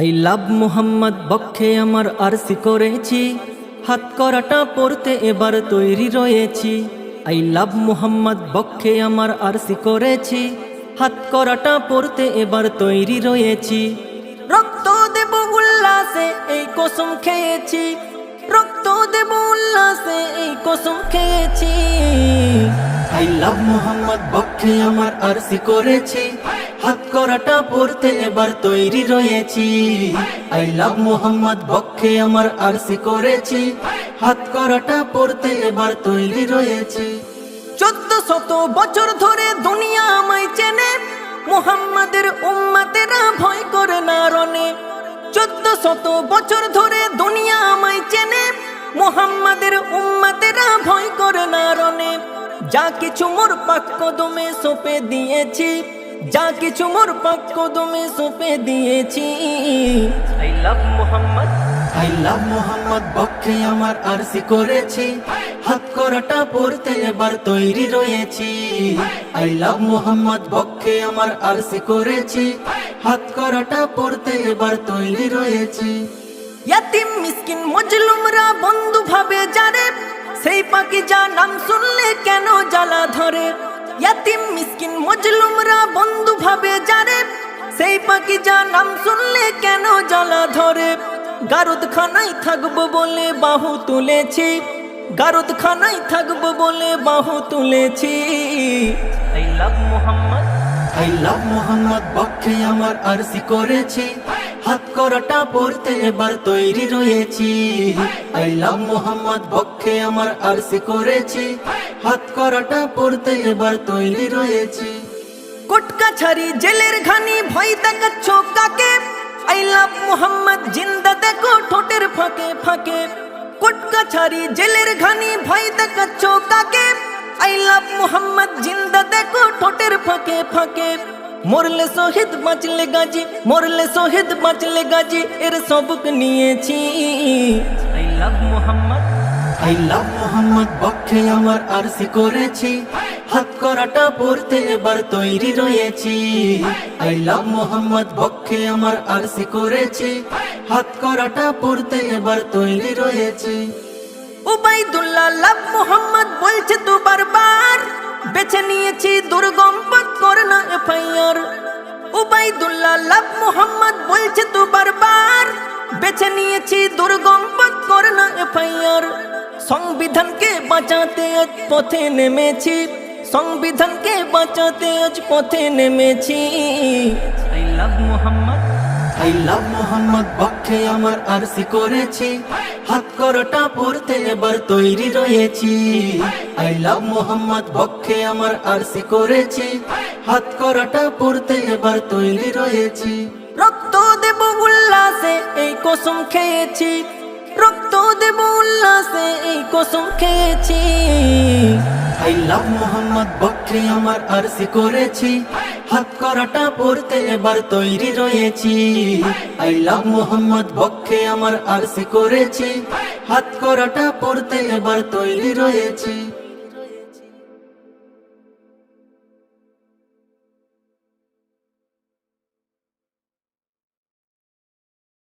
I love Mohammad বক্ষে আমার RC করেছি, হাত করাটা পড়তে এবার তৈরি রয়েছি। আই লাভ মোহাম্মদ বক্ষে আমার আরসি করেছি, হাত করাটা পড়তে এবার তৈরি রয়েছি। রক্ত দেব উল্লাসে এই কসম খেয়েছি, রক্ত দেব উল্লাসে এই কসম খেয়েছি। আই লাভ মোহাম্মদ বক্ষে আমার আরসি করেছি, হাত করাটা পড়তে এবার তৈরি রয়েছি। আই লাভ মোহাম্মদ বক্ষে আমার আরসি করেছি, হাত করাটা পড়তে এবার তৈরি রয়েছি। 1400 বছর ধরে দুনিয়া আমায় চেনে, মুহাম্মাদের উম্মতেরা ভয় করে না রনে। 1400 বছর ধরে দুনিয়া আমায় চেনে, মুহাম্মাদের উম্মতেরা ভয় করে না রনে। যা কিছু মোর পাক কদমে সঁপে দিয়েছি, যা কিছু মোর পাক কদমে সঁপে দিয়েছি। I love Mohammad, I love Mohammad বক্ষে আমার আরসি করেছি, হাত করাটা পড়তে এবার তৈরি রয়েছি। আই লাভ মোহাম্মদ বক্ষে আমার আরসি করেছি, হাত করাটা পড়তে এবার তৈরি রয়েছি। ইয়াতিম মিসকিন মজলুমরা বন্ধু ভাবে যারে, সেই পাকিজা নাম শুনলে কেন জ্বালা ধরে। ইয়াতিম মিসকিন মজলুমরা বন্ধু ভাবে যারে, সেই পাকিজা নাম শুনলে কেন জ্বালা ধরে। গারদখানায় থাকবো বলে বাহু তুলেছি, গারদখানায় থাকবো বলে বাহু তুলেছি। I love Mohammad, I love Mohammad বক্ষে আমার আরসি করেছি, হাত করাটা পড়তে এবার তৈরি রয়েছি। আই লাভ মোহাম্মদ বক্ষে আমার আরসি করেছি, হাত করাটা পড়তে এবার তৈরি রয়েছি। কোটকা ছাড়ি জেলের ঘানি ভয় দেখাচ্ছ কাকে, আই লাভ মোহাম্মদ জিন্দা দেখো ঠোঁটের ফাঁকে ফাঁকে। কোটকা ছাড়ি জেলের ঘানি ভয় দেখাচ্ছ কাকে, আই লাভ মোহাম্মদ জিন্দা দেখো ঠোঁটের ফাঁকে ফাঁকে। মরলে শহীদ বাঁচলে গাজী, মরলে শহীদ বাঁচলে গাজী, এর সবক নিয়েছি। I love Mohammad, I love Mohammad বক্ষে আমার আরসি করেছি, হাত করাটা পড়তে এবার তৈরি রয়েছি। আই লাভ মোহাম্মদ বক্ষে আমার আরসি করেছি, হাত করাটা পড়তে এবার তৈরি রয়েছি। উবাইদুল্লাহ লাভ মোহাম্মদ বলছে তো বারবার, বেছে নিয়েছি দুর্গম পথ করনা এফআইআর। উবাইদুল্লাহ লাভ মোহাম্মদ বলছে তো বারবার, বেছে নিয়েছি দুর্গম পথ করনা এফআইআর। সংবিধানকে বাঁচাতে আজ পথে নেমেছি, সংবিধানকে বাঁচাতে আজ পথে নেমেছি। I love Mohammad, I love Mohammad বক্ষে আমার আরসি করেছি, হাত করাটা পড়তে এবার তৈরি রয়েছি। আই লাভ মোহাম্মদ বক্ষে আমার আরসি করেছি, হাত করাটা পড়তে এবার তৈরি রয়েছি। রক্ত দেব উল্লাসে এই কসম খেয়েছি, রক্ত দেব উল্লাসে এই কসম খেয়েছি। আই লাভ মোহাম্মদ বক্ষে আমার আরসি করেছি, হাত করাটা পড়তে এবার তৈরি রয়েছি। আই লাভ মোহাম্মদ বক্ষে আমার আরসি করেছি, হাত করাটা পড়তে এবার তৈরি রয়েছি।